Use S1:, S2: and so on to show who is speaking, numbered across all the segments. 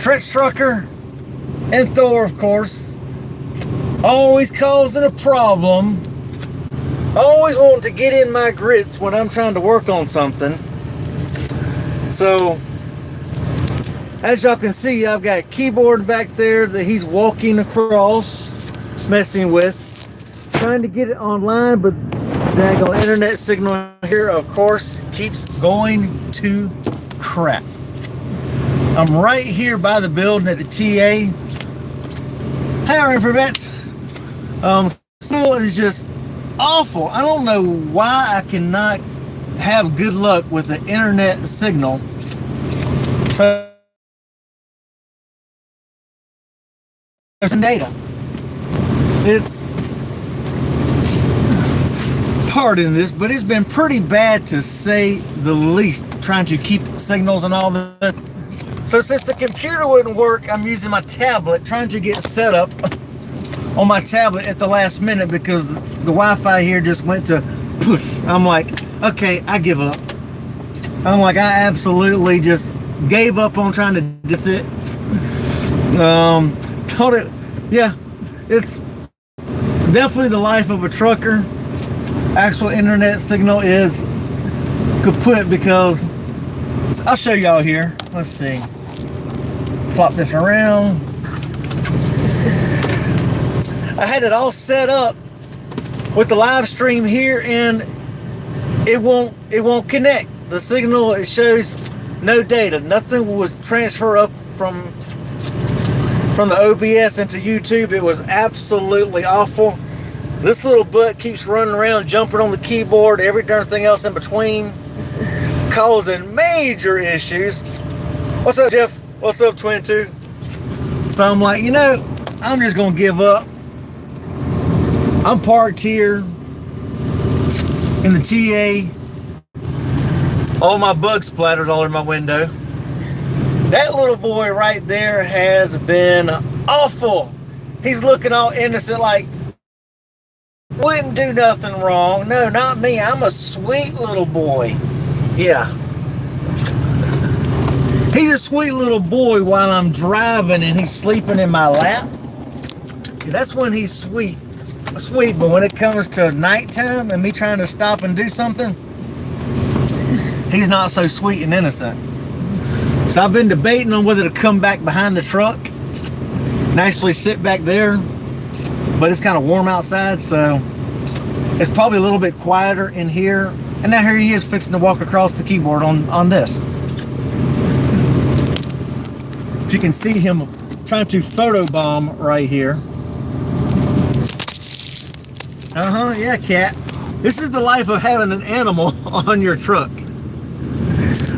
S1: Trench Trucker and Thor, of course, always causing a problem. Always wanting to get in my grits when I'm trying to work on something. So, as y'all can see, I've got a keyboard back there that he's walking across, messing with, trying to get it online, but the daggone internet signal here, of course, keeps going to crap. I'm right here by the building at the TA. Hey, for vets. Signal is just awful. I don't know why I cannot have good luck with the internet signal. So there's some data. It's, pardon this, but it's been pretty bad to say the least, trying to keep signals and all that. So since the computer wouldn't work, I'm using my tablet, trying to get set up on my tablet at the last minute because the Wi-Fi here just went to poof. I'm like, okay, I give up. I'm like, I absolutely just gave up on trying to do it. Told it, yeah, it's definitely the life of a trucker. Actual internet signal is kaput because I'll show y'all here. Let's see. Flop this around. I had it all set up with the live stream here and it won't connect. The signal, it shows no data. Nothing was transfer up from the OBS into YouTube. It was absolutely awful. This little butt keeps running around, jumping on the keyboard, every darn thing else in between, causing major issues. What's up, Jeff? What's up, Twin 2? So I'm like, you know, I'm just gonna give up. I'm parked here in the TA. All my bug splatters all in my window. That little boy right there has been awful. He's looking all innocent, like wouldn't do nothing wrong. No, not me. I'm a sweet little boy. Yeah. He's a sweet little boy while I'm driving and he's sleeping in my lap. That's when he's sweet. Sweet, but when it comes to nighttime and me trying to stop and do something, he's not so sweet and innocent. So I've been debating on whether to come back behind the truck and actually sit back there, but it's kind of warm outside, so it's probably a little bit quieter in here. And now here he is fixing to walk across the keyboard on this. If you can see him trying to photobomb right here. Yeah, cat. This is the life of having an animal on your truck.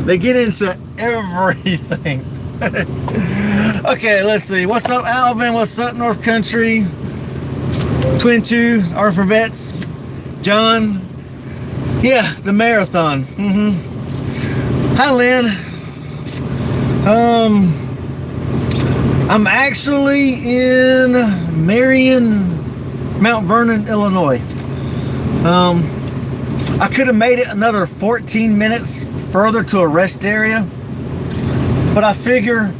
S1: They get into everything. Okay, let's see. What's up, Alvin? What's up, North Country? Twin 2, R for Vets. John. Yeah, the marathon. Hi, Lynn. I'm actually in Mount Vernon, Illinois. I could have made it another 14 minutes further to a rest area, but I figure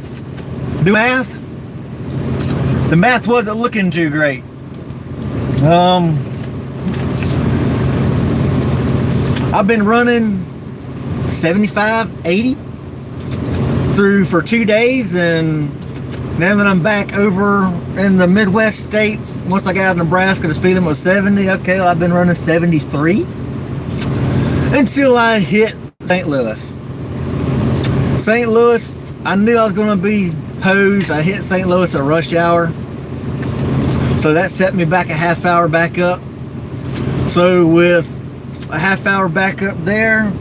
S1: the math wasn't looking too great. I've been running 75, 80 through for 2 days, and now that I'm back over in the Midwest states, once I got out of Nebraska, the speed limit was 70. Okay, well, I've been running 73 until I hit St. Louis. St. Louis, I knew I was going to be hosed. I hit St. Louis at rush hour, so that set me back a half hour back up. So with a half hour back up there,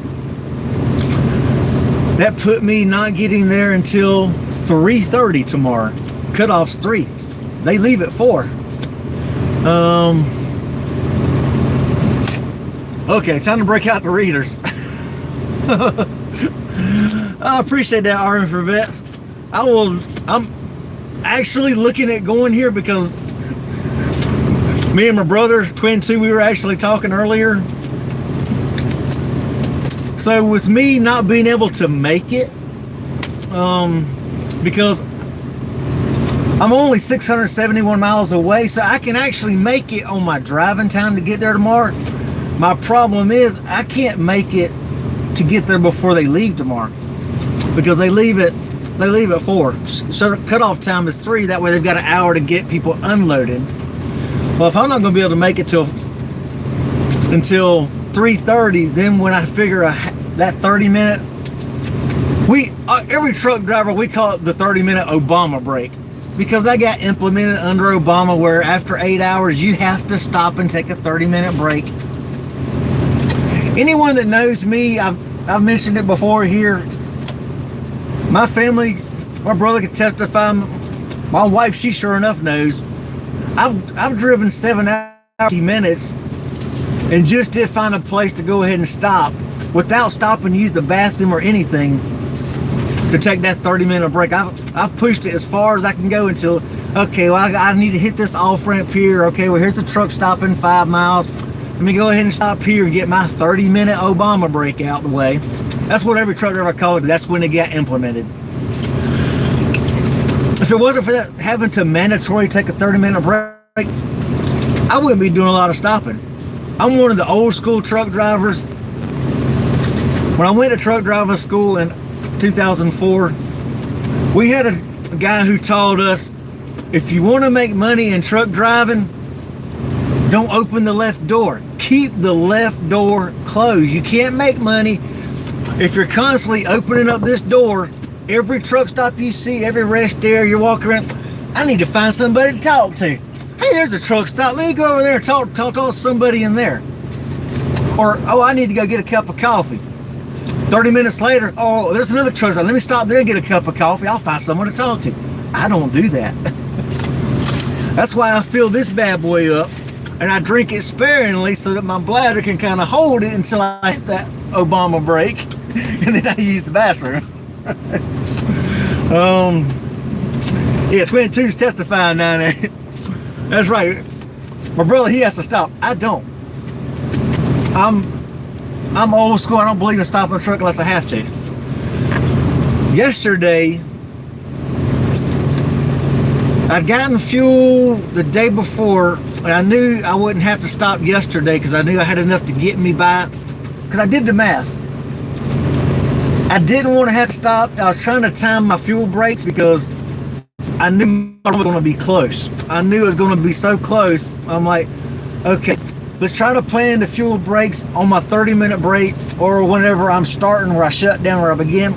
S1: that put me not getting there until 3:30 tomorrow. Cutoff's 3. They leave at 4. Okay, time to break out the readers. I appreciate that, RM for Vets. I'm actually looking at going here because me and my brother, Twin 2, we were actually talking earlier. So with me not being able to make it, because I'm only 671 miles away, so I can actually make it on my driving time to get there tomorrow. My problem is I can't make it to get there before they leave tomorrow, because they leave at 4. So cutoff time is 3. That way they've got an hour to get people unloaded. Well, if I'm not going to be able to make it until 3:30, then when I figure that 30-minute, every truck driver, we call it the 30-minute Obama break, because that got implemented under Obama, where after 8 hours you have to stop and take a 30-minute break. Anyone that knows me, I've mentioned it before here, my family, my brother could testify, my wife, she sure enough knows, I've driven 7 hours, 50 minutes, and just did find a place to go ahead and stop without stopping to use the bathroom or anything to take that 30-minute break. I've pushed it as far as I can go until, okay, well, I need to hit this off-ramp here. Okay, well, here's the truck stop in 5 miles. Let me go ahead and stop here and get my 30-minute Obama break out the way. That's what every truck driver called it. That's when it got implemented. If it wasn't for that, having to mandatory take a 30-minute break, I wouldn't be doing a lot of stopping. I'm one of the old school truck drivers. When I went to truck driving school in 2004, we had a guy who taught us, if you want to make money in truck driving, don't open the left door. Keep the left door closed. You can't make money if you're constantly opening up this door. Every truck stop you see, every rest area you're walking around, I need to find somebody to talk to. Hey, there's a truck stop. Let me go over there and talk to somebody in there. Or, oh, I need to go get a cup of coffee. 30 minutes later, oh, there's another truck stop. Let me stop there and get a cup of coffee. I'll find someone to talk to. I don't do that. That's why I fill this bad boy up and I drink it sparingly so that my bladder can kind of hold it until I hit that Obama break, and then I use the bathroom. Yeah, Twin Two's testifying down there. That's right. My brother, he has to stop. I don't. I'm old school. I don't believe in stopping a truck unless I have to. Yesterday, I'd gotten fuel the day before, and I knew I wouldn't have to stop yesterday because I knew I had enough to get me by. Because I did the math. I didn't want to have to stop. I was trying to time my fuel breaks because I knew I was going to be close. I knew it was going to be so close. I'm like, okay, let's try to plan the fuel breaks on my 30-minute break or whenever I'm starting, where I shut down where I begin.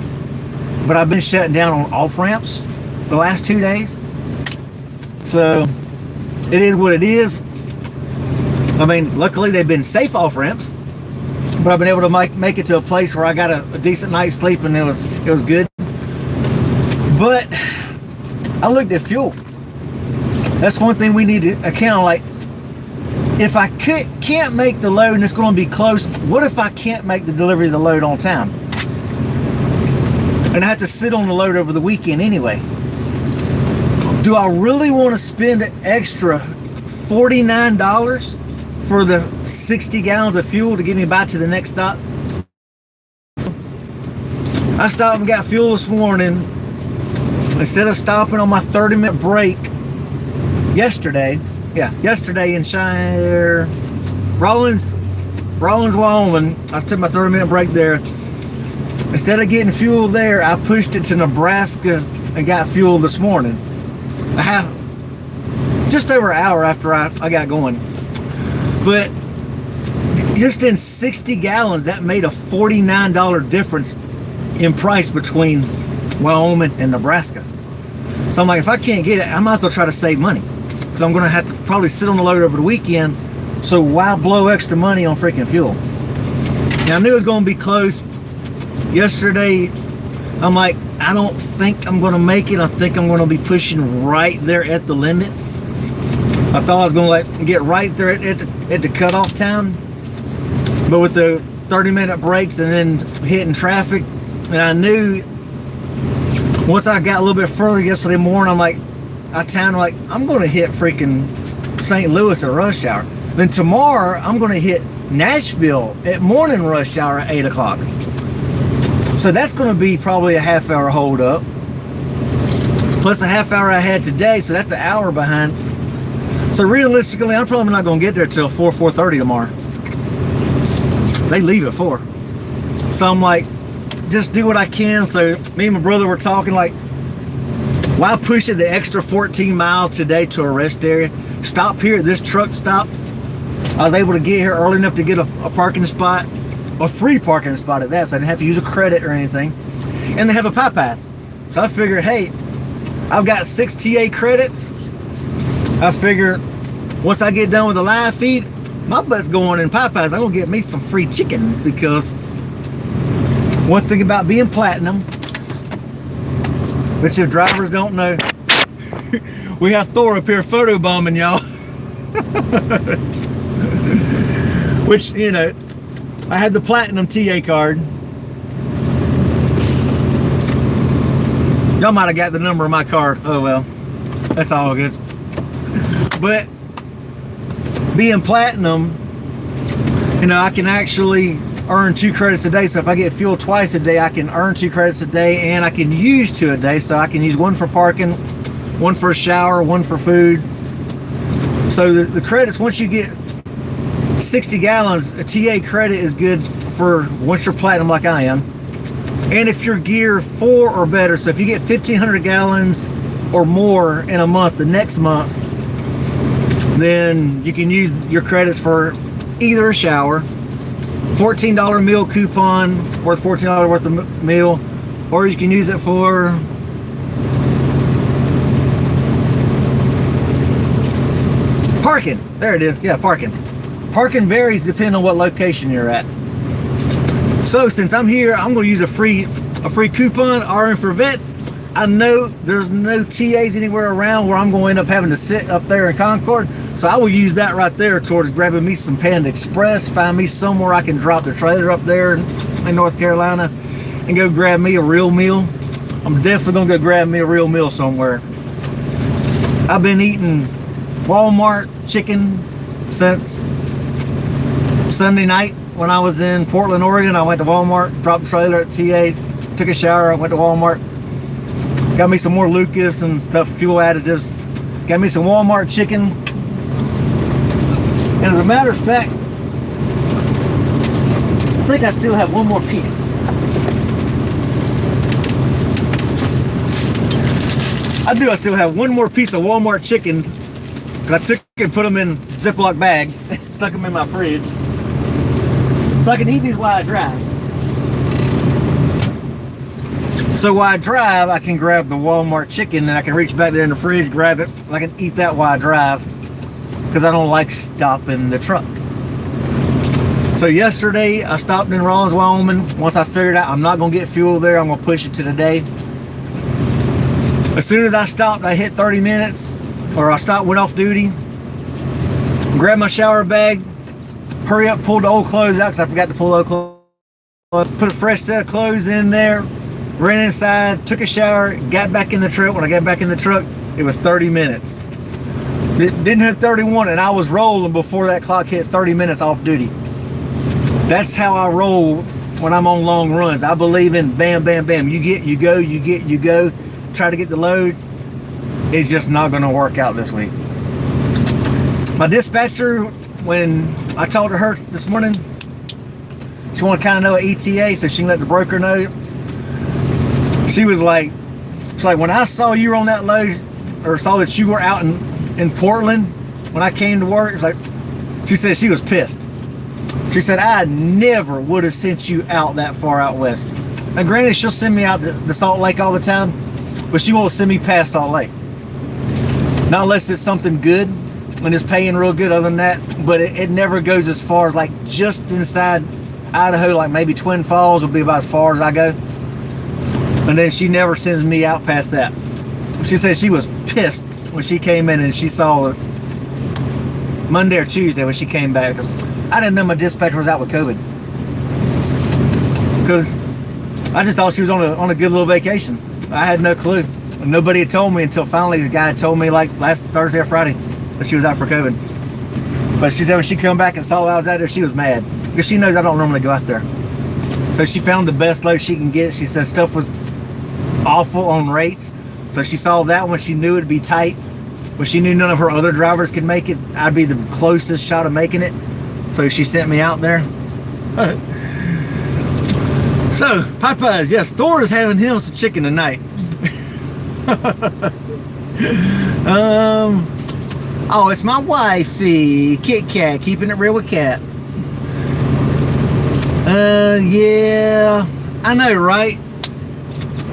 S1: But I've been shutting down on off ramps the last 2 days. So it is what it is. I mean, luckily they've been safe off ramps, but I've been able to make it to a place where I got a decent night's sleep, and it was good. But I looked at fuel. That's one thing we need to account. Like, if I can't make the load and it's going to be close, what if I can't make the delivery of the load on time? And I have to sit on the load over the weekend anyway. Do I really want to spend an extra $49 for the 60 gallons of fuel to get me back to the next stop? I stopped and got fuel this morning. Instead of stopping on my 30-minute break yesterday in Shire, Rawlins, Wyoming, I took my 30-minute break there. Instead of getting fuel there, I pushed it to Nebraska and got fuel this morning. Just over an hour after I got going. But just in 60 gallons, that made a $49 difference in price between Wyoming and Nebraska. So I'm like, if I can't get it, I might as well try to save money, because I'm going to have to probably sit on the load over the weekend. So why blow extra money on freaking fuel? Now, I knew it was going to be close. Yesterday, I'm like, I don't think I'm going to make it. I think I'm going to be pushing right there at the limit. I thought I was going to get right there at the cutoff time, but with the 30-minute breaks and then hitting traffic, and I knew once I got a little bit further yesterday morning, I'm like, I'm going to hit freaking St. Louis at rush hour. Then tomorrow, I'm going to hit Nashville at morning rush hour at 8 o'clock. So that's going to be probably a half-hour hold up. plus the half hour I had today, so that's an hour behind. So realistically, I'm probably not going to get there till 4:30 tomorrow. They leave at 4. So I'm like, just do what I can. So me and my brother were talking like, why push it the extra 14 miles today to a rest area? Stop here at this truck stop. I was able to get here early enough to get a parking spot, a free parking spot at that, so I didn't have to use a credit or anything. And they have a Pi Pass. So I figured, hey, I've got 6 TA credits. I figure once I get done with the live feed, my butt's going in Pi Pass. I'm gonna get me some free chicken, because one thing about being platinum, which if drivers don't know, we have Thor up here photo bombing y'all. Which, you know, I had the platinum TA card. Y'all might have got the number of my card. Oh well, that's all good. But being platinum, you know, I can actually earn 2 credits a day. So if I get fuel twice a day, I can earn 2 credits a day, and I can use 2 a day. So I can use 1 for parking, 1 for a shower, 1 for food. So the credits, once you get 60 gallons, a TA credit is good for once you're platinum like I am. And if you're gear 4 or better, so if you get 1,500 gallons or more in a month, the next month, then you can use your credits for either a shower, $14 meal coupon worth $14 worth of meal, or you can use it for parking. There it is. Yeah, parking. Parking varies depending on what location you're at. So since I'm here, I'm going to use a free coupon, RN for vets. I know there's no TAs anywhere around where I'm going to end up having to sit up there in Concord, so I will use that right there towards grabbing me some Panda Express, find me somewhere I can drop the trailer up there in North Carolina and go grab me a real meal. I'm definitely going to go grab me a real meal somewhere. I've been eating Walmart chicken since Sunday night. When I was in Portland, Oregon, I went to Walmart, dropped the trailer at TA, took a shower, I went to Walmart, got me some more Lucas and stuff, fuel additives, got me some Walmart chicken. And as a matter of fact, I think I still have one more piece. I still have one more piece of Walmart chicken, because I took and put them in Ziploc bags, stuck them in my fridge, so I can eat these while I drive. So while I drive, I can grab the Walmart chicken and I can reach back there in the fridge, grab it, and I can eat that while I drive, because I don't like stopping the truck. So yesterday, I stopped in Rawlins, Wyoming. Once I figured out I'm not going to get fuel there, I'm going to push it to today. As soon as I stopped, I hit 30 minutes, or I stopped, went off duty, grabbed my shower bag, hurry up, pulled the old clothes out because I forgot to pull old clothes, put a fresh set of clothes in there, ran inside, took a shower, got back in the truck. When I got back in the truck, it was 30 minutes. It didn't hit 31, and I was rolling before that clock hit 30 minutes off duty. That's how I roll when I'm on long runs. I believe in bam, bam, bam. You get, you go, you get, you go. Try to get the load. It's just not going to work out this week. My dispatcher, when I talked to her this morning, she wanted to kind of know an ETA so she can let the broker know. She was like, when I saw you were on that load, or saw that you were out in Portland when I came to work, it's like, she said she was pissed. She said, I never would have sent you out that far out west. Now granted, she'll send me out to Salt Lake all the time, but she won't send me past Salt Lake. Not unless it's something good and it's paying real good. Other than that, but it never goes as far as like just inside Idaho, like maybe Twin Falls will be about as far as I go. And then she never sends me out past that. She said she was pissed when she came in and she saw Monday or Tuesday when she came back, because I didn't know my dispatcher was out with COVID. Because I just thought she was on a good little vacation. I had no clue. Nobody had told me until finally the guy told me like last Thursday or Friday that she was out for COVID. But she said when she come back and saw I was out there, she was mad, because she knows I don't normally go out there. So she found the best load she can get. She said stuff was awful on rates, So she saw that one. She knew it'd be tight, but she knew none of her other drivers could make it. I'd be the closest shot of making it. So she sent me out there. So, Popeyes, yes, Thor is having him some chicken tonight. Oh, it's my wifey, Kit Kat, keeping it real with Kat. Yeah, I know, right?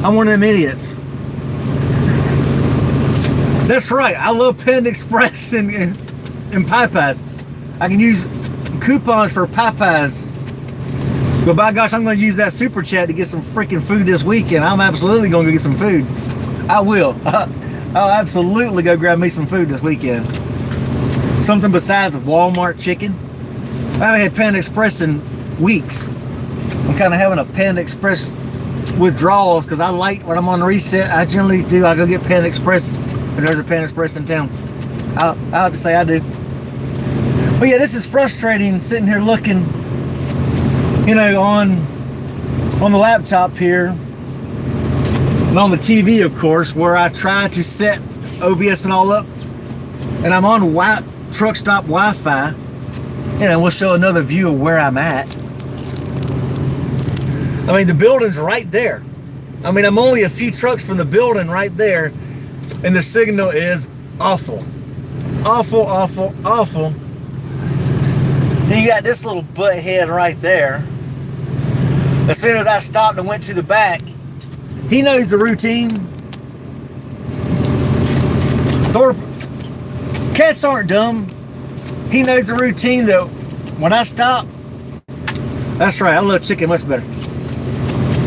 S1: I'm one of them idiots. That's right, I love Panda Express and Popeyes. I can use coupons for Popeyes. But by gosh, I'm going to use that super chat to get some freaking food this weekend. I'm absolutely going to go get some food. I will. I'll absolutely go grab me some food this weekend. Something besides Walmart chicken. I haven't had Panda Express in weeks. I'm kind of having a Panda Express withdrawals because I like when I'm on reset. I generally do. I go get Panda Express if there's a Panda Express in town. I'll have to say I do. But yeah, this is frustrating sitting here looking, you know, on the laptop here and on the TV, of course, where I try to set OBS and all up, and I'm on truck stop Wi-Fi, and we'll show another view of where I'm at. I mean, the building's right there. I mean, I'm only a few trucks from the building right there, and the signal is awful. Awful, awful, awful. Then you got this little butt head right there. As soon as I stopped and went to the back, he knows the routine. Cats aren't dumb. He knows the routine that when I stop, that's right, I love chicken much better.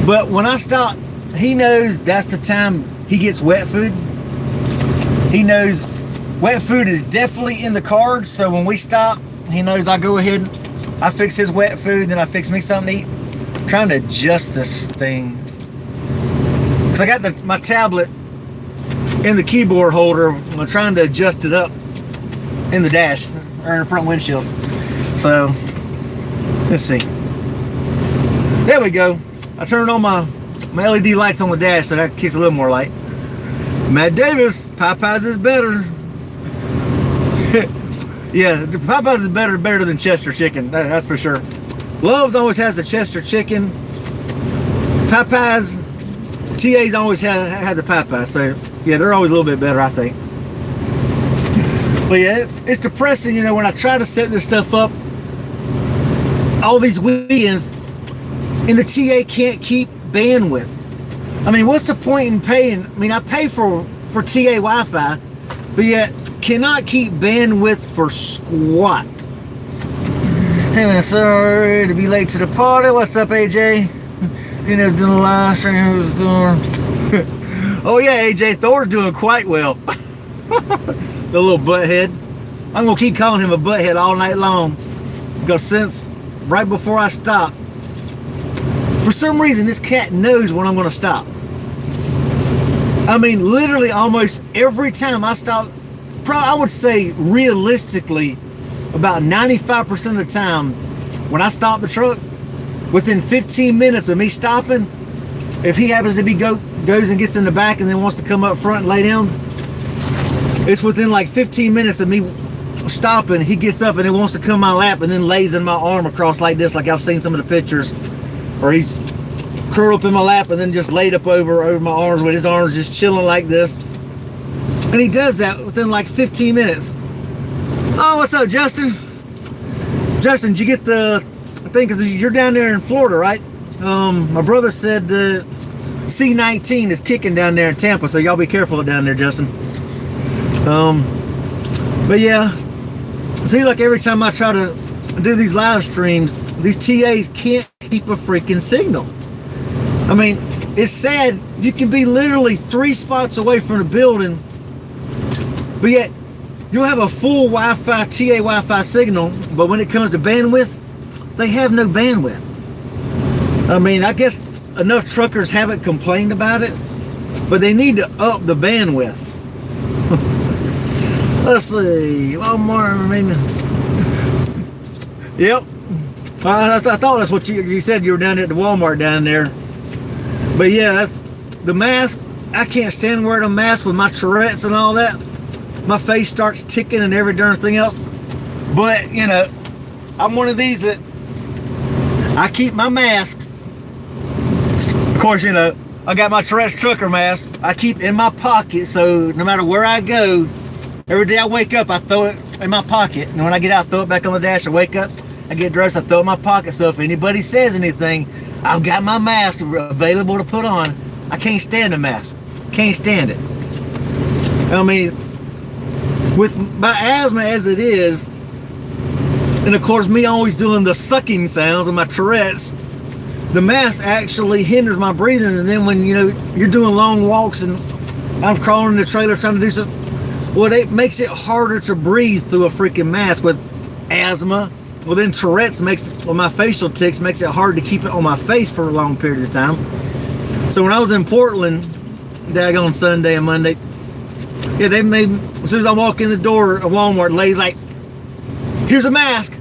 S1: But when I stop, he knows that's the time he gets wet food. He knows wet food is definitely in the cards, so when we stop, he knows I go ahead, I fix his wet food, then I fix me something to eat. I'm trying to adjust this thing. Because I got my tablet in the keyboard holder. I'm trying to adjust it up in the dash, or in the front windshield. So, let's see. There we go. I turned on my LED lights on the dash, so that kicks a little more light. Matt Davis, Popeyes is better. Yeah, Popeyes is better than Chester chicken, that's for sure. Love's always has the Chester chicken. Popeyes, TA's always had the Popeyes, so yeah, they're always a little bit better, I think. But yeah, it's depressing, you know, when I try to set this stuff up all these weekends, and the TA can't keep bandwidth. I mean, what's the point in paying? I mean, I pay for TA Wi-Fi, but yet cannot keep bandwidth for squat. Hey man, sorry to be late to the party. What's up, AJ? Dino's doing a live stream. Oh yeah, AJ, Thor's doing quite well. The little butthead. I'm gonna keep calling him a butthead all night long, because since right before I stop, for some reason this cat knows when I'm gonna stop. I mean, literally almost every time I stop, I would say realistically about 95% of the time when I stop the truck, within 15 minutes of me stopping, if he happens to be goes and gets in the back and then wants to come up front and lay down, it's within like 15 minutes of me stopping, he gets up and he wants to come my lap and then lays in my arm across like this, like I've seen some of the pictures, or he's curled up in my lap and then just laid up over my arms with his arms just chilling like this. And he does that within like 15 minutes. Oh, what's up, Justin? Justin, did you get the thing? Because you're down there in Florida, right? My brother said the C-19 is kicking down there in Tampa, so y'all be careful down there, Justin. But yeah, it seems like every time I try to do these live streams, these TAs can't keep a freaking signal. I mean, it's sad. You can be literally 3 spots away from the building, but yet you'll have a full Wi-Fi, TA Wi-Fi signal, but when it comes to bandwidth, they have no bandwidth. I mean, I guess enough truckers haven't complained about it, but they need to up the bandwidth. Let's see, Walmart, maybe. Yep. I thought that's what you said. You were down there at the Walmart down there. But yeah, that's the mask I can't stand wearing a mask with my Tourette's and all that. My face starts ticking and every darn thing else. But, you know, I'm one of these that I keep my mask. Of course, you know, I got my Tourette's trucker mask. I keep in my pocket, so no matter where I go, every day I wake up, I throw it in my pocket. And when I get out, I throw it back on the dash. I wake up, I get dressed, I throw it in my pocket. So if anybody says anything, I've got my mask available to put on. I can't stand a mask. Can't stand it. I mean, with my asthma as it is, and of course me always doing the sucking sounds with my Tourette's, the mask actually hinders my breathing. And then when, you know, you're doing long walks and I'm crawling in the trailer trying to do something, well, it makes it harder to breathe through a freaking mask with asthma. Well, then Tourette's makes, well, my facial tics makes it hard to keep it on my face for long periods of time. So when I was in Portland, daggone Sunday and Monday, yeah, they made, as soon as I walk in the door of Walmart, the lady's like, here's a mask.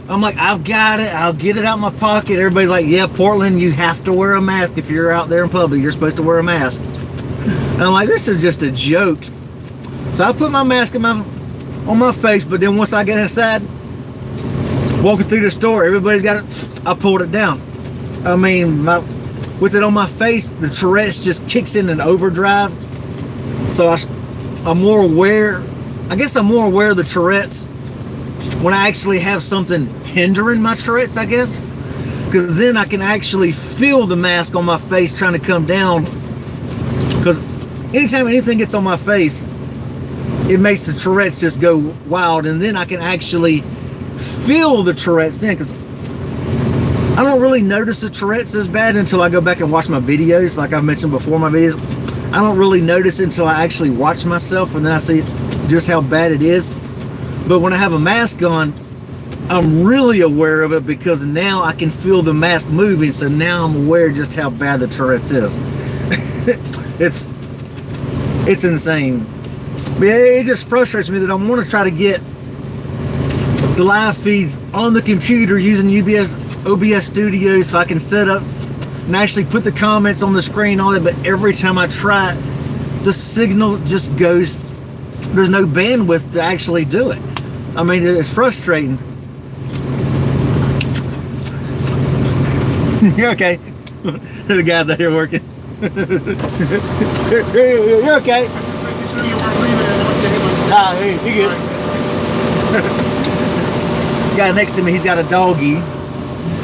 S1: I'm like, I've got it. I'll get it out of my pocket. Everybody's like, yeah, Portland, you have to wear a mask. If you're out there in public, you're supposed to wear a mask. And I'm like, this is just a joke. So I put my mask on my face, but then once I get inside, walking through the store, everybody's got it. I pulled it down. I mean, with it on my face, the Tourette's just kicks in an overdrive. So I'm more aware. I guess I'm more aware of the Tourette's when I actually have something hindering my Tourette's, I guess. Because then I can actually feel the mask on my face trying to come down. Because anytime anything gets on my face, it makes the Tourette's just go wild. And then I can actually feel the Tourette's then. Because I don't really notice the Tourette's as bad until I go back and watch my videos. Like I've mentioned before, my videos, I don't really notice it until I actually watch myself, and then I see just how bad it is. But when I have a mask on, I'm really aware of it because now I can feel the mask moving. So now I'm aware just how bad the Tourette's is. It's insane. But it just frustrates me that I want to try to get the live feeds on the computer using OBS Studio so I can set up and actually put the comments on the screen, all that. But every time I try it, the signal just goes, there's no bandwidth to actually do it. I mean, it's frustrating. You're okay. The guys out here working. You're okay. Ah, you're good. Guy next to me, he's got a doggy,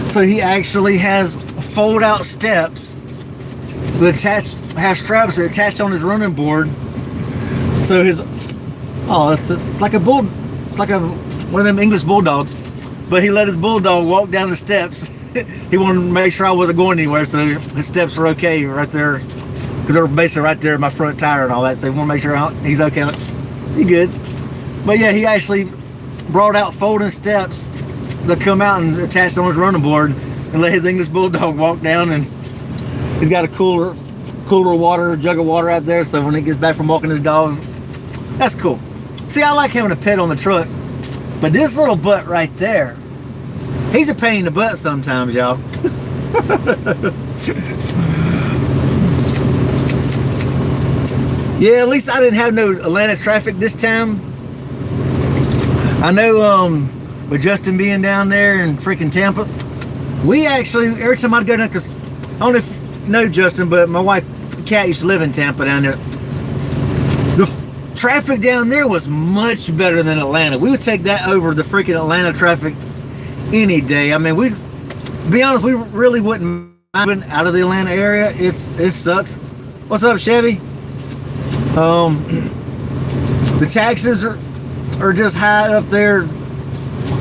S1: so he actually has fold out steps that have straps that are attached on his running board. So it's like a bull, it's like one of them English bulldogs, but he let his bulldog walk down the steps. He wanted to make sure I wasn't going anywhere, so his steps are okay right there, because they're basically right there in my front tire and all that. So he want to make sure he's okay. You good? But yeah, he actually brought out folding steps that come out and attached on his running board and let his English bulldog walk down, and he's got a cooler water, jug of water out there, so when he gets back from walking his dog, that's cool. See, I like having a pet on the truck, but this little butt right there, he's a pain in the butt sometimes, y'all. Yeah, at least I didn't have no Atlanta traffic this time. I know with Justin being down there in freaking Tampa, we actually, every time I'd go down, because I don't know if you know Justin, but my wife, Kat, used to live in Tampa down there. The traffic down there was much better than Atlanta. We would take that over the freaking Atlanta traffic any day. I mean, to be honest, we really wouldn't mind out of the Atlanta area. It sucks. What's up, Chevy? The taxes are just high up there.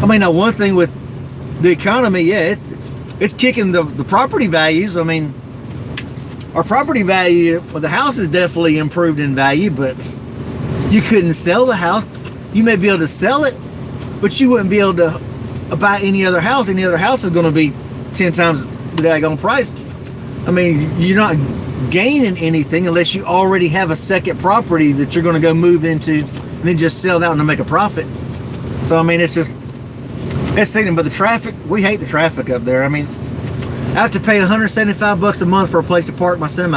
S1: I mean, now one thing with the economy, yeah, it's kicking the property values. I mean, our property value for the house is definitely improved in value, but you couldn't sell the house. You may be able to sell it, but you wouldn't be able to buy any other house. Any other house is going to be 10 times the daggone price. I mean, you're not gaining anything unless you already have a second property that you're going to go move into and then just sell that one to make a profit. So I mean, it's something. But the traffic, we hate the traffic up there. I mean, I have to pay $175 a month for a place to park my semi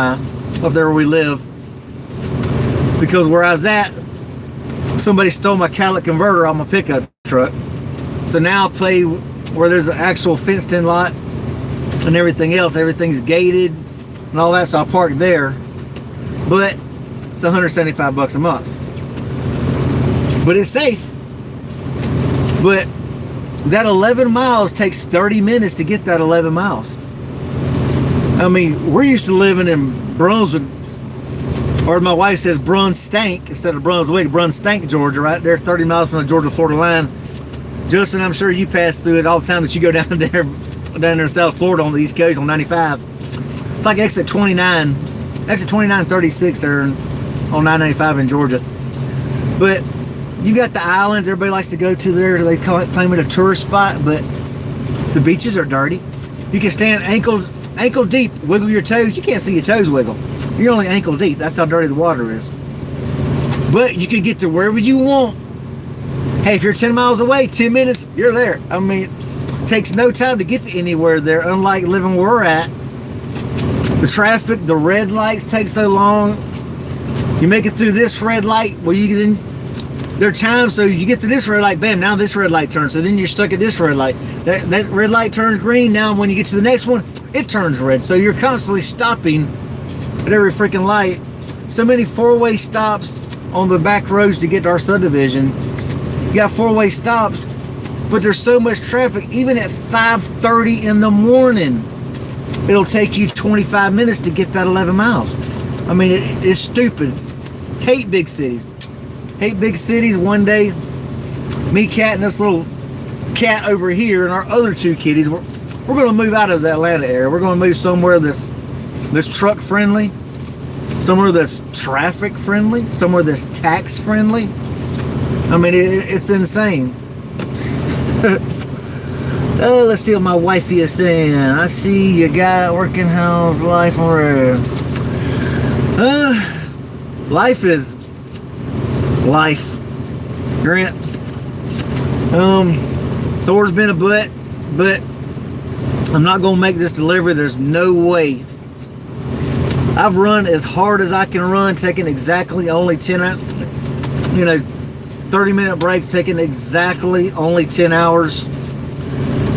S1: up there where we live. because where I was at, somebody stole my catalytic converter on my pickup truck. So now I play where there's an actual fenced-in lot and everything else. Everything's gated and all that, so I park there. But it's $175 a month. But it's safe. But that 11 miles takes 30 minutes to get that 11 miles. I mean, we're used to living in Brunswick, or my wife says Brunstank instead of Brunswick, Brunstank, Georgia, right there, 30 miles from the Georgia-Florida line. Justin, I'm sure you pass through it all the time that you go down there in South Florida on the East Coast on 95. It's like exit 2936 there on 995 in Georgia. But you got the islands everybody likes to go to there. They claim it a tourist spot, but the beaches are dirty. You can stand ankle deep, wiggle your toes. You can't see your toes wiggle. You're only ankle deep. That's how dirty the water is. But you can get to wherever you want. Hey, if you're 10 miles away, 10 minutes, you're there. I mean, it takes no time to get to anywhere there, unlike living where we're at. The traffic, the red lights take so long. You make it through this red light, well, you then, there are times, so you get to this red light, bam, now this red light turns. So then you're stuck at this red light. That red light turns green. Now when you get to the next one, it turns red. So you're constantly stopping at every freaking light. So many four-way stops on the back roads to get to our subdivision. You got four-way stops, but there's so much traffic. Even at 5:30 in the morning, it'll take you 25 minutes to get that 11 miles. I mean, it's stupid. Hate big cities. Hate big cities. One day, me, Cat, and this little cat over here, and our other two kitties, we're going to move out of the Atlanta area. We're going to move somewhere that's truck friendly, somewhere that's traffic friendly, somewhere that's tax friendly. I mean, it's insane. Oh, let's see what my wifey is saying. I see you got working house life on road. Life is life. Grant. Thor's been a butt, but I'm not gonna make this delivery. There's no way. I've run as hard as I can run, taking exactly only 30-minute breaks, taking exactly only 10 hours.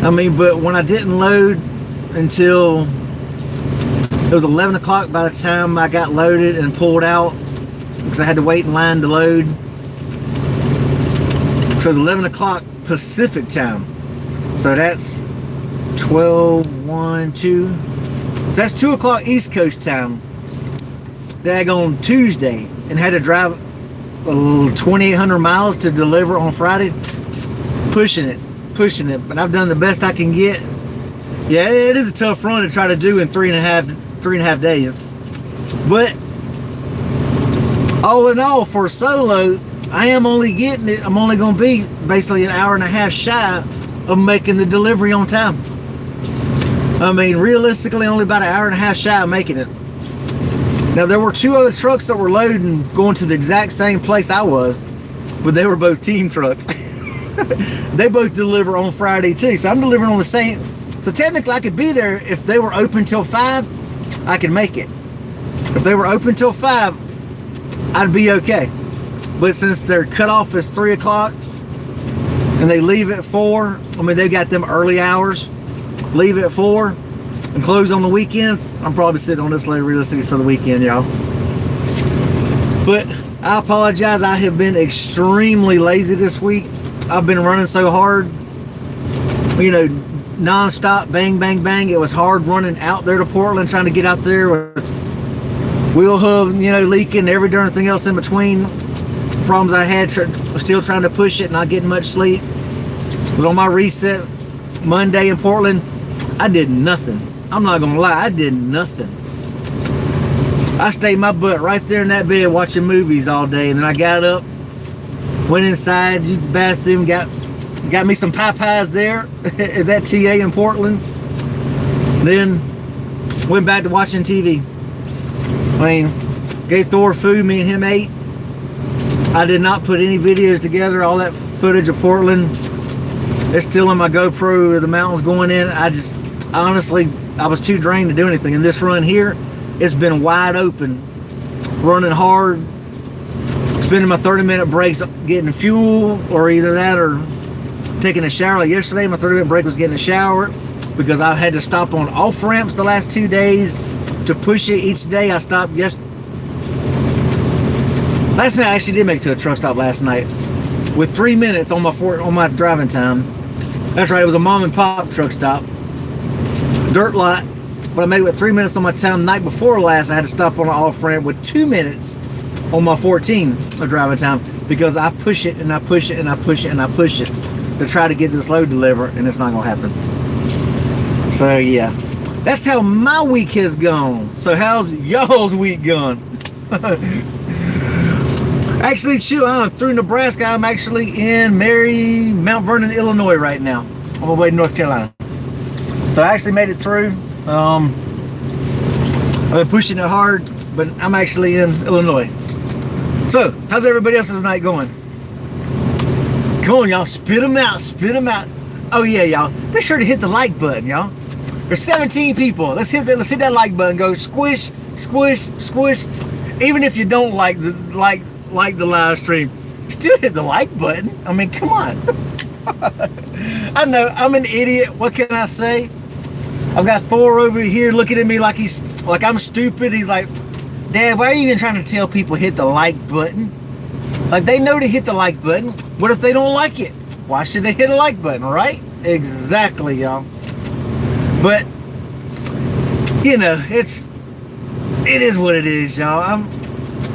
S1: I mean, but when I didn't load until it was 11 o'clock by the time I got loaded and pulled out, because I had to wait in line to load. So it was 11 o'clock Pacific time. So that's 12, 1, 2. So that's 2 o'clock East Coast time. Daggone Tuesday, and had to drive 2,800 miles to deliver on Friday. Pushing it. But I've done the best I can get. Yeah, it is a tough run to try to do in three and a half days. But all in all, for solo, I am only getting it. I'm only going to be basically an hour and a half shy of making the delivery on time. I mean, realistically, only about an hour and a half shy of making it. Now, there were two other trucks that were loading, going to the exact same place I was, but they were both team trucks. They both deliver on Friday too, so I'm delivering on the same. So technically, I could be there if they were open till 5. I could make it. If they were open till 5, I'd be okay. But since their cutoff is 3 o'clock and they leave at 4, I mean, they've got them early hours. Leave at 4 and close on the weekends. I'm probably sitting on this load realistically for the weekend, y'all. But I apologize. I have been extremely lazy this week. I've been running so hard, non-stop, bang, bang, bang. It was hard running out there to Portland, trying to get out there with wheel hub, leaking, every darn thing else in between. Problems I had, still trying to push it, not getting much sleep. Was on my reset Monday in Portland. I did nothing. I'm not gonna lie, I did nothing. I stayed my butt right there in that bed watching movies all day, and then I got up, went inside, used the bathroom, got me some pies there at that TA in Portland. Then went back to watching TV. I mean, gave Thor food, me and him ate. I did not put any videos together. All that footage of Portland, it's still in my GoPro where the mountains going in. Honestly, I was too drained to do anything. And this run here, it's been wide open, running hard, spending my 30-minute breaks getting fuel, or either that or taking a shower. Like yesterday, my 30-minute break was getting a shower because I had to stop on off ramps the last 2 days to push it each day. I stopped last night. I actually did make it to a truck stop last night with 3 minutes on my driving time. That's right, it was a mom and pop truck stop, dirt lot, but I made it with 3 minutes on my time. The night before last, I had to stop on an off ramp with 2 minutes on my 14 of driving time because I push it and I push it and I push it and I push it to try to get this load delivered, and it's not gonna happen. So yeah, that's how my week has gone. So how's y'all's week gone? Actually, shoot, I'm through Nebraska. I'm actually in Mount Vernon, Illinois right now, on my way to North Carolina. So I actually made it through. I've been pushing it hard, but I'm actually in Illinois. So, how's everybody else's night going? Come on, y'all, spit them out, spit them out. Oh yeah, y'all, be sure to hit the like button, y'all. There's 17 people. Let's hit that like button. Go squish, squish, squish. Even if you don't like the live stream, still hit the like button. I mean, come on. I know I'm an idiot. What can I say? I've got Thor over here looking at me like I'm stupid. He's like, Dad, why are you even trying to tell people hit the like button? Like, they know to hit the like button. What if they don't like it? Why should they hit a like button, right? Exactly, y'all. But you know, it is what it is, y'all.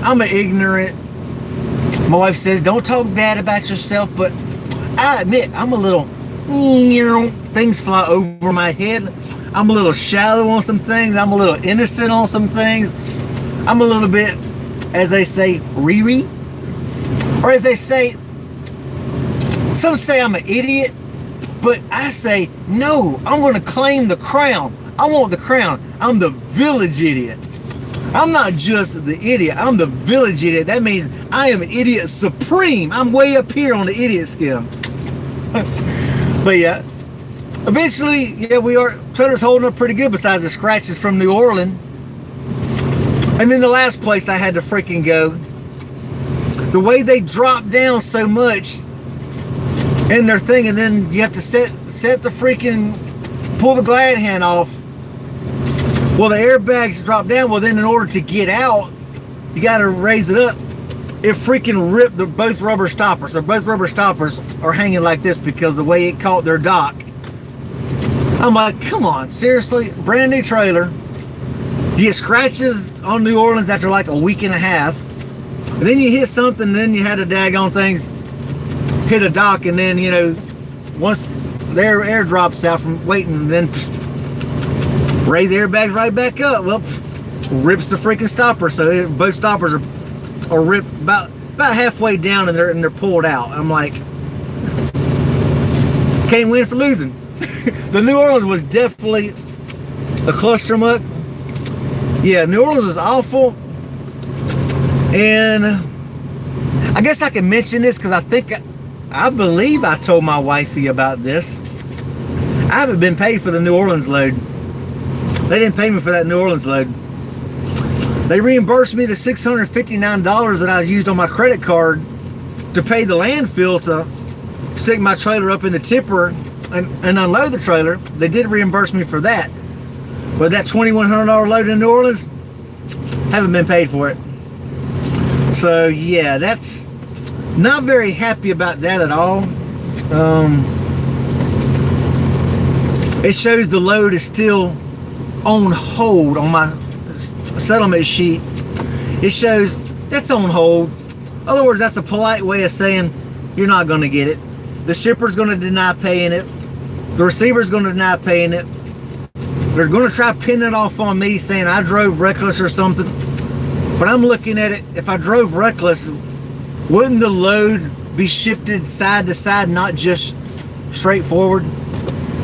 S1: I'm an ignorant. My wife says, don't talk bad about yourself, but I admit I'm a little, things fly over my head. I'm a little shallow on some things. I'm a little innocent on some things. I'm a little bit, as they say, Riri. Or as they say, some say I'm an idiot, but I say, no, I'm going to claim the crown. I want the crown. I'm the village idiot. I'm not just the idiot. I'm the village idiot. That means I am idiot supreme. I'm way up here on the idiot scale. But yeah, eventually, yeah, trailer's holding up pretty good besides the scratches from New Orleans. And then the last place I had to freaking go, the way they drop down so much in their thing, and then you have to set the freaking, pull the glad hand off. Well, the airbags drop down. Well, then in order to get out, you got to raise it up. It freaking ripped both rubber stoppers. So both rubber stoppers are hanging like this because the way it caught their dock. I'm like, come on, seriously? Brand new trailer. You get scratches on New Orleans after like a week and a half. And then you hit something, and then you had to daggone things hit a dock, and then, you know, once their air drops out from waiting, and then raise the airbags right back up. Well, rips the freaking stopper. So both stoppers are ripped about halfway down, and they're pulled out. I'm like, can't win for losing. The New Orleans was definitely a cluster muck. Yeah, New Orleans was awful. And I guess I can mention this because I believe I told my wifey about this. I haven't been paid for the New Orleans load. They didn't pay me for that New Orleans load. They reimbursed me the $659 that I used on my credit card to pay the landfill to stick my trailer up in the tipper and unload the trailer. They did reimburse me for that. But that $2,100 load in New Orleans, haven't been paid for it. So yeah, that's not very happy about that at all. It shows the load is still on hold on my settlement sheet. It shows that's on hold. In other words, that's a polite way of saying you're not going to get it. The shipper's going to deny paying it. The receiver's going to deny paying it. They're going to try pinning it off on me, saying I drove reckless or something. But I'm looking at it, if I drove reckless, wouldn't the load be shifted side to side, not just straight forward?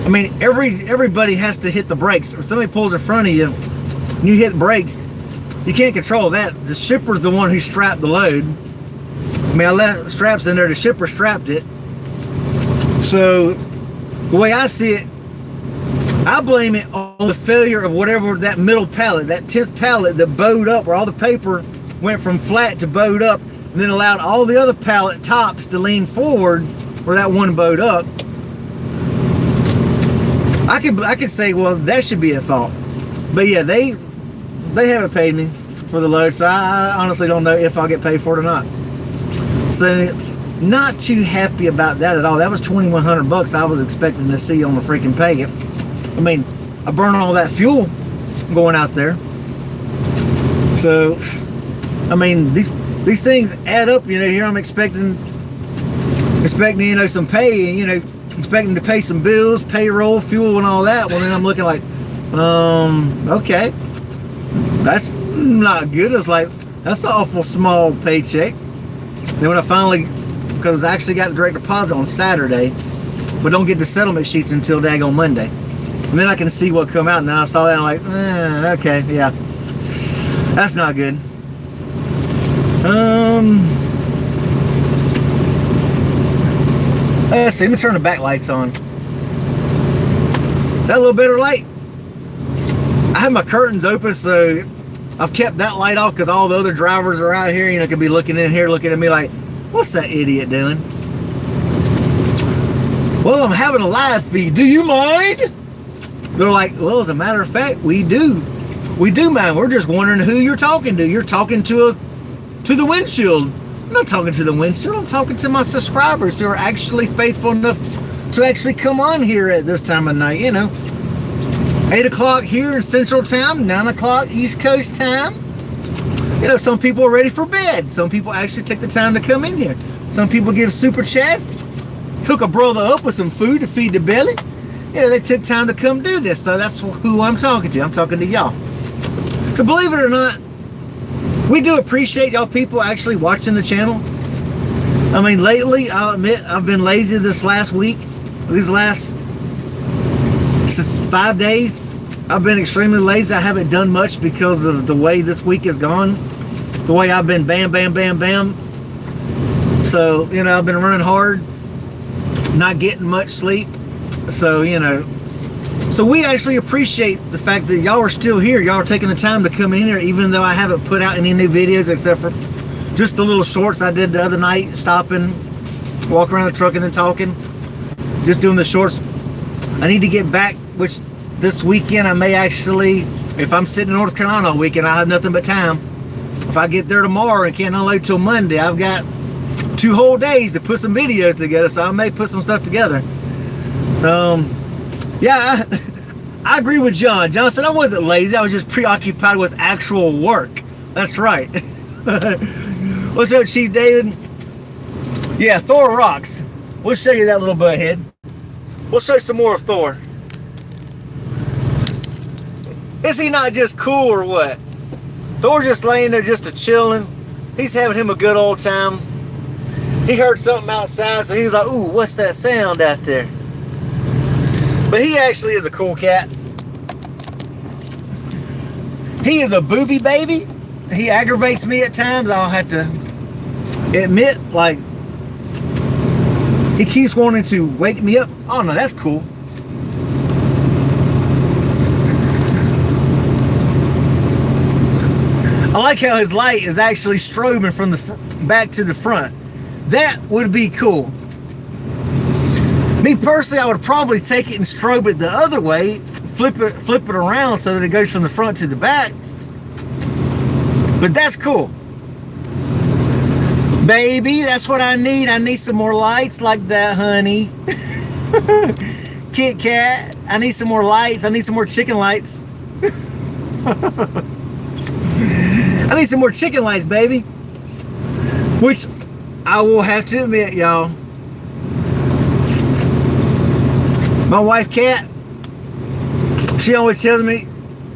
S1: I mean, everybody has to hit the brakes. If somebody pulls in front of you and you hit brakes, you can't control that. The shipper's the one who strapped the load. I mean, I left straps in there, the shipper strapped it. So the way I see it, I blame it on the failure of whatever that middle pallet, that 10th pallet that bowed up, where all the paper went from flat to bowed up. and then allowed all the other pallet tops to lean forward where that one bowed up, I could say, well, that should be at fault. But yeah, they haven't paid me for the load, so I honestly don't know if I'll get paid for it or not. So not too happy about that at all. That was $2,100 I was expecting to see on the freaking pay. I mean, I burned all that fuel going out there. So I mean, these things add up, you know. Here I'm expecting, you know, some pay, you know, expecting to pay some bills, payroll, fuel, and all that. Well, then I'm looking like, okay, that's not good. It's like, that's an awful small paycheck. Then when I finally, because I actually got the direct deposit on Saturday, but don't get the settlement sheets until daggone Monday. And then I can see what come out. Now I saw that, I'm like, okay, yeah, that's not good. Let's see, let me turn the back lights on. That little better light. I have my curtains open, so I've kept that light off because all the other drivers are out here, you know, could be looking in here, looking at me like, what's that idiot doing? Well, I'm having a live feed. Do you mind? They're like, well, as a matter of fact, we do. We do mind. We're just wondering who you're talking to. You're talking to the windshield. I'm not talking to the windshield. I'm talking to my subscribers who are actually faithful enough to actually come on here at this time of night, you know. 8 o'clock here in Central Time, 9 o'clock East Coast time. You know, some people are ready for bed. Some people actually take the time to come in here. Some people give super chats, hook a brother up with some food to feed the belly. You know, they took time to come do this. So that's who I'm talking to. I'm talking to y'all. So believe it or not, we do appreciate y'all people actually watching the channel. I mean, lately, I'll admit, I've been lazy this last week. These last 5 days, I've been extremely lazy. I haven't done much because of the way this week has gone. The way I've been bam, bam, bam, bam. So, you know, I've been running hard, not getting much sleep. So, you know, so we actually appreciate the fact that y'all are still here. Y'all are taking the time to come in here, even though I haven't put out any new videos except for just the little shorts I did the other night, stopping, walking around the truck and then talking. Just doing the shorts. I need to get back, which this weekend I may actually, if I'm sitting in North Carolina all weekend, I have nothing but time. If I get there tomorrow and can't unload till Monday, I've got 2 whole days to put some videos together, so I may put some stuff together. Yeah, I agree with John. John said I wasn't lazy, I was just preoccupied with actual work. That's right. What's up, Chief David? Yeah, Thor rocks. We'll show you that little butthead. We'll show you some more of Thor. Is he not just cool or what? Thor's just laying there just a-chilling. He's having him a good old time. He heard something outside, so he was like, ooh, what's that sound out there? But he actually is a cool cat. He is a booby baby. He aggravates me at times, I'll have to admit. Like, he keeps wanting to wake me up. Oh no, that's cool. I like how his light is actually strobing from the back to the front. That would be cool. Me personally, I would probably take it and strobe it the other way, flip it around so that it goes from the front to the back. But that's cool. Baby, that's what I need. I need some more lights like that, honey. Kit Kat, I need some more lights. I need some more chicken lights. I need some more chicken lights, baby. Which I will have to admit, y'all, my wife Kat, she always tells me,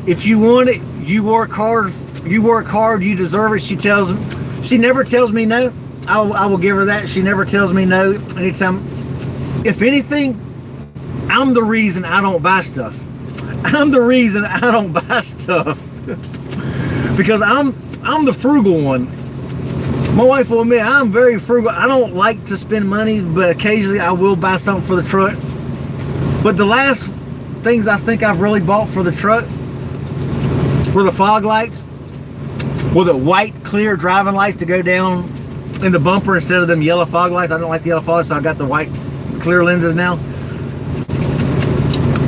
S1: if you want it, you work hard, you deserve it. She never tells me no. I will give her that. She never tells me no anytime. If anything, I'm the reason I don't buy stuff. I'm the reason I don't buy stuff. Because I'm the frugal one. My wife will admit I'm very frugal. I don't like to spend money, but occasionally I will buy something for the truck. But the last things I think I've really bought for the truck were the fog lights, were the white clear driving lights to go down in the bumper instead of them yellow fog lights. I don't like the yellow fog lights, so I got the white clear lenses now.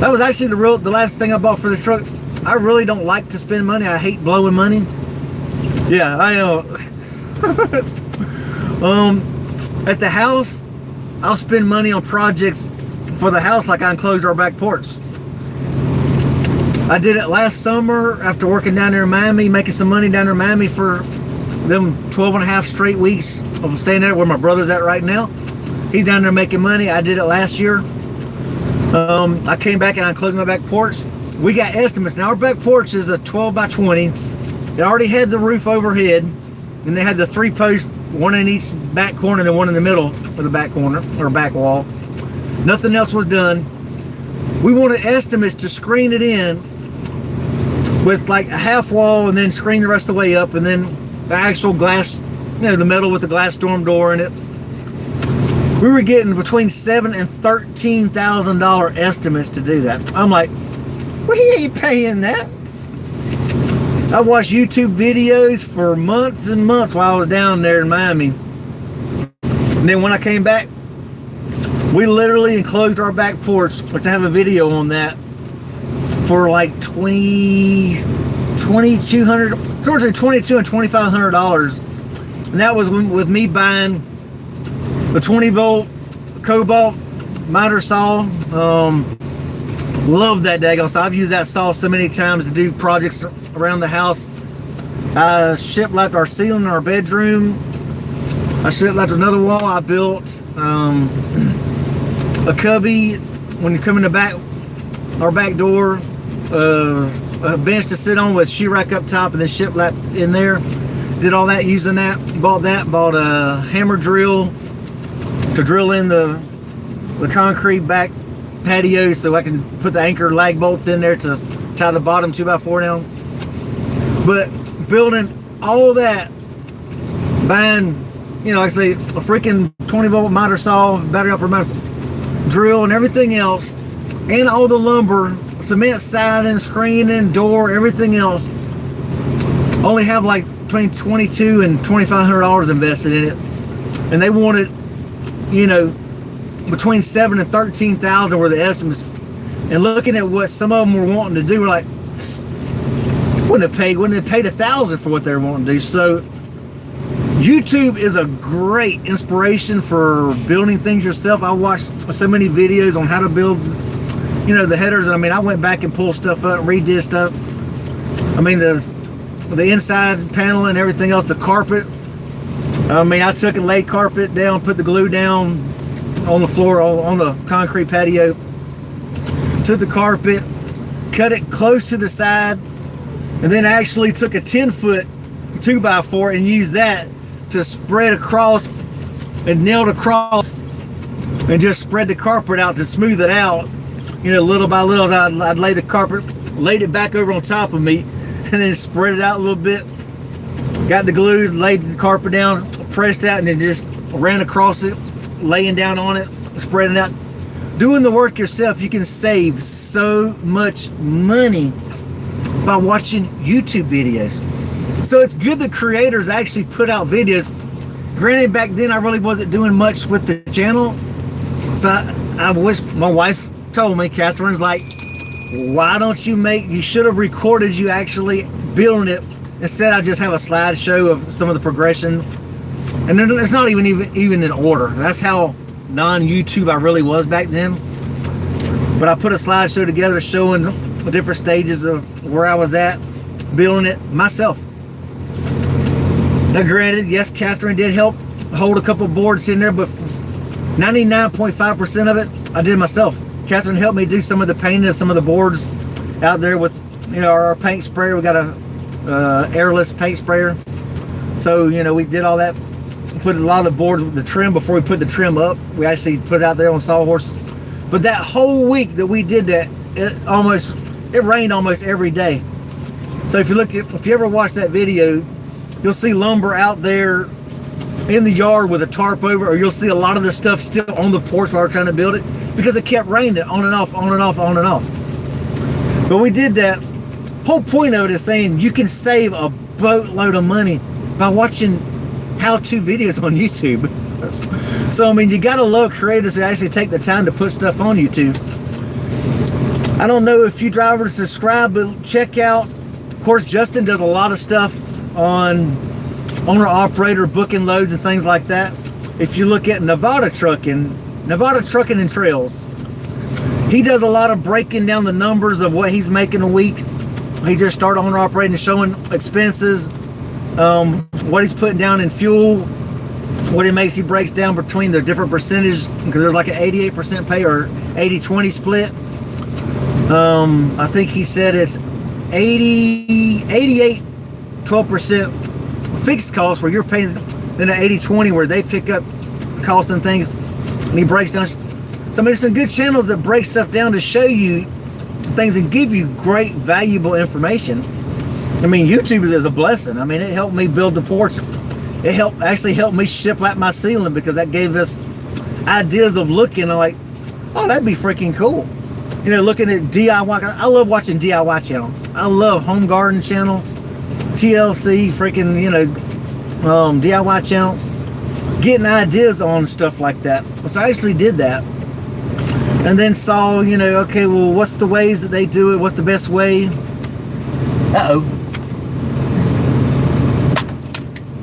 S1: That was actually the last thing I bought for the truck. I really don't like to spend money. I hate blowing money. Yeah, I know. At the house, I'll spend money on projects for the house, like I enclosed our back porch. I did it last summer after working down there in Miami, making some money down there in Miami for them 12 and a half straight weeks of staying there where my brother's at right now. He's down there making money. I did it last year. I came back and I enclosed my back porch. We got estimates. Now our back porch is a 12 by 20. It already had the roof overhead, and they had the 3 posts, one in each back corner and then one in the middle of the back corner or back wall. Nothing else was done. We wanted estimates to screen it in with like a half wall and then screen the rest of the way up, and then the actual glass, you know, the metal with the glass storm door in it. We were getting between $7,000 and $13,000 estimates to do that. I'm like, we ain't paying that. I watched YouTube videos for months and months while I was down there in Miami. And then when I came back, we literally enclosed our back porch, to have a video on that, for like $2,200, between $2,200 and $2,500. And that was with me buying the 20 volt Cobalt miter saw. Love that daggone saw. I've used that saw so many times to do projects around the house. I shiplapped our ceiling in our bedroom. I shiplapped another wall. I built a cubby when you come in the back, our back door, a bench to sit on with sheet rack up top, and then shiplap in there. Did all that using that. Bought a hammer drill to drill in the concrete back patio so I can put the anchor lag bolts in there to tie the bottom 2x4 down. But building all that, buying, you know, like I say, a freaking 20 volt miter saw, battery operated drill and everything else, and all the lumber, cement siding, screening, door, everything else, only have like between $2,200 and $2,500 invested in it. And they wanted, you know, between $7,000 and $13,000 were the estimates. And looking at what some of them were wanting to do, we're like, wouldn't have paid $1,000 for what they were wanting to do. So YouTube is a great inspiration for building things yourself. I watched so many videos on how to build, you know, the headers. I mean, I went back and pulled stuff up, redid stuff. I mean, the inside panel and everything else, the carpet. I mean, I took and laid carpet down, put the glue down on the floor, on the concrete patio. Took the carpet, cut it close to the side, and then actually took a 10-foot 2x4 and used that to spread across and nailed across and just spread the carpet out to smooth it out. You know, little by little, I'd lay the carpet, laid it back over on top of me, and then spread it out a little bit. Got the glue, laid the carpet down, pressed out, and then just ran across it, laying down on it, spreading out. Doing the work yourself, you can save so much money by watching YouTube videos. So it's good that creators actually put out videos. Granted, back then I really wasn't doing much with the channel. So I wish, my wife told me, Catherine's like, why don't you should have recorded you actually building it. Instead, I just have a slideshow of some of the progression. And then it's not even in order. That's how non-YouTube I really was back then. But I put a slideshow together showing the different stages of where I was at, building it myself. Now granted, yes, Catherine did help hold a couple boards in there, but 99.5% of it I did myself. Catherine helped me do some of the painting of some of the boards out there with, you know, our paint sprayer. We got a airless paint sprayer. So, you know, we did all that, put a lot of the boards with the trim before we put the trim up. We actually put it out there on sawhorse. But that whole week that we did that, it rained almost every day. So if you ever watch that video, you'll see lumber out there in the yard with a tarp over, or you'll see a lot of the stuff still on the porch while we're trying to build it, because it kept raining on and off, on and off, on and off. But we did that. Whole point of it is saying you can save a boatload of money by watching how-to videos on YouTube. So, I mean, you gotta love creators who actually take the time to put stuff on YouTube. I don't know if you drivers subscribe, but check out, of course, Justin does a lot of stuff on owner-operator booking loads and things like that. If you look at Nevada Trucking and Trails, he does a lot of breaking down the numbers of what he's making a week. He just started owner-operating and showing expenses, what he's putting down in fuel, what he makes. He breaks down between the different percentages, because there's like an 88% pay or 80-20 split. I think he said it's 88, 12% fixed costs where you're paying, then an 80-20 where they pick up costs and things, and he breaks down. So I mean, there's some good channels that break stuff down to show you things and give you great, valuable information. I mean, YouTube is a blessing. I mean, it helped me build the porch. It actually helped me shiplap my ceiling, because that gave us ideas of looking. I'm like, oh, that'd be freaking cool. You know, looking at DIY. I love watching DIY channel. I love Home Garden channel, TLC, freaking, you know, DIY channel. Getting ideas on stuff like that. So I actually did that. And then saw, you know, okay, well, what's the ways that they do it? What's the best way? Uh-oh.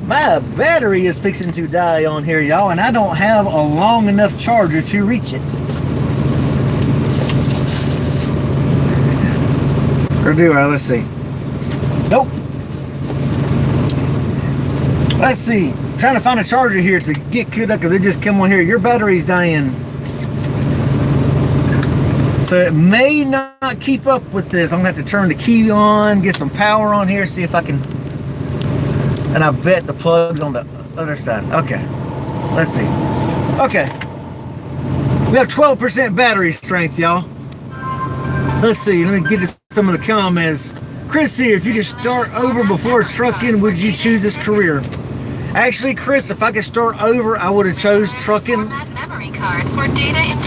S1: My battery is fixing to die on here, y'all, and I don't have a long enough charger to reach it. Or do I? Let's see. Nope. Let's see. I'm trying to find a charger here to get queued up, because it just came on here. Your battery's dying. So it may not keep up with this. I'm gonna have to turn the key on, get some power on here, see if I can. And I bet the plug's on the other side. Okay, let's see. Okay, we have 12% battery strength, y'all. Let's see, let me get to some of the comments. Chris here, if you could start over before trucking, would you choose this career? Actually, Chris, if I could start over, I would have chose trucking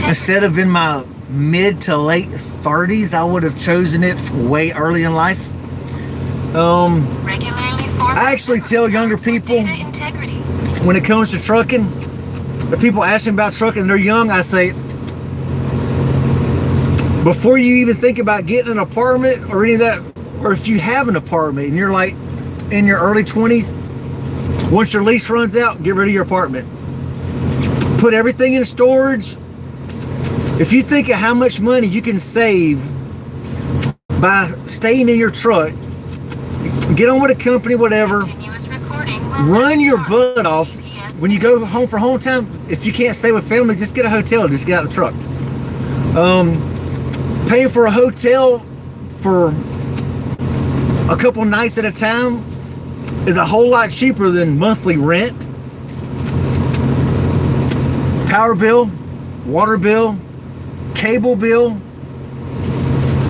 S1: instead of in my mid to late 30s. I would have chosen it way early in life. I actually tell younger people, when it comes to trucking, if people ask me about trucking and they're young, I say, before you even think about getting an apartment or any of that, or if you have an apartment and you're like in your early 20s, once your lease runs out, get rid of your apartment. Put everything in storage. If you think of how much money you can save by staying in your truck, get on with a company, whatever, run your butt off. When you go home for home time, if you can't stay with family, just get a hotel, just get out of the truck. Paying for a hotel for a couple nights at a time is a whole lot cheaper than monthly rent, power bill, water bill, cable bill,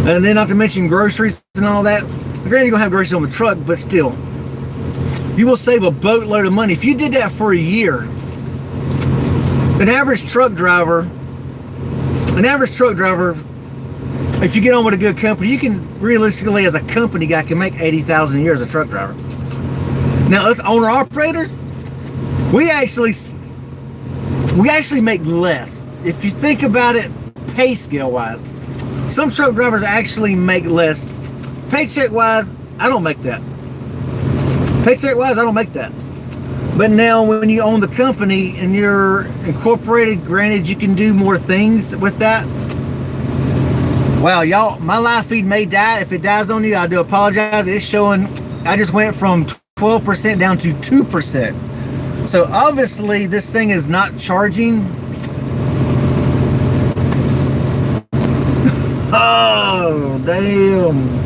S1: and then not to mention groceries and all that. Granted, you're gonna have groceries on the truck, but still, you will save a boatload of money. If you did that for a year, an average truck driver, if you get on with a good company, you can realistically, as a company guy, can make $80,000 a year as a truck driver. Now, us owner operators, we actually make less. If you think about it, pay scale wise, some truck drivers actually make less. Paycheck wise, I don't make that. Paycheck wise, I don't make that. But now, when you own the company and you're incorporated, granted, you can do more things with that. Wow, y'all, my live feed may die. If it dies on you, I do apologize. It's showing, I just went from 12% down to 2%. So obviously this thing is not charging. Oh, damn.